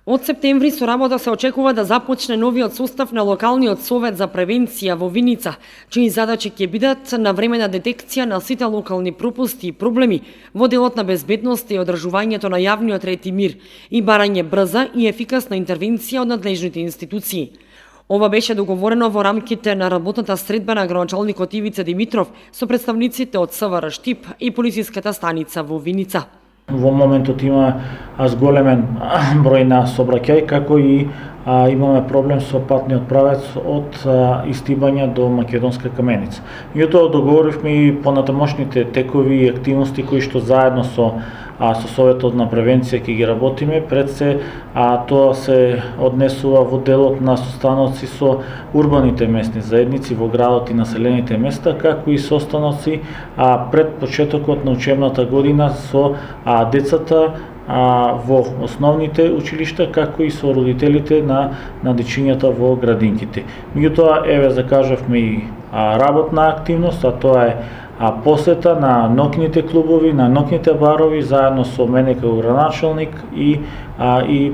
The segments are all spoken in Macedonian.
Од септември со работа се очекува да започне новиот состав на локалниот совет за превенција во Виница, чии задачи ќе бидат навремена детекција на сите локални пропусти и проблеми во делот на безбедност и одржувањето на јавниот ред и мир и барање брза и ефикасна интервенција од надлежните институции. Ова беше договорено во рамките на работната средба на градоначалникот Ивица Димитров со представниците од СВР Штип и полициската станица во Виница. Во моментот има зголемен број на сообраќај, како и имаме проблем со патниот правец од Истибања до Македонска Каменица. Меѓутоа договоривме и понатамошните текови и активности кои што заедно со Советот на превенција ќе ги работиме. Пред се тоа се однесува во делот на состаноци со урбаните местни заедници во градот и населените места, како и состаноци пред почетокот на учебната година со децата во основните училишта, како и со родителите на дечињата во градинките. Меѓутоа, еве закажавме и работна активност, а тоа е посета на ноќните клубови, на ноќните барови, заедно со мене како градоначалник и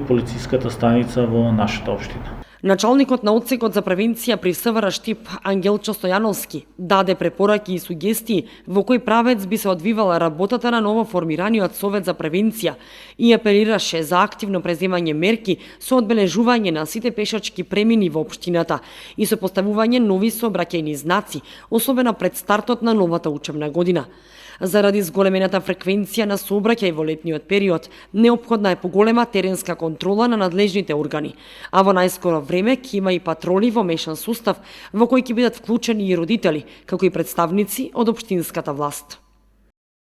полициската станица во нашата општина. Началникот на одсекот за превенција при СВР Штип Ангелчо Стојановски даде препораки и сугестии во кој правец би се одвивала работата на новоформираниот Совет за превенција и апелираше за активно преземање мерки со одбележување на сите пешачки премини во општината и со поставување нови сообраќајни знаци, особено пред стартот на новата учебна година. Заради зголемената фреквенција на сообраќај во летниот период, неопходна е поголема теренска контрола на надлежните органи, а во најскоро време ќе има и патроли во мешан сустав во кој ќе бидат вклучени и родители, како и представници од општинската власт.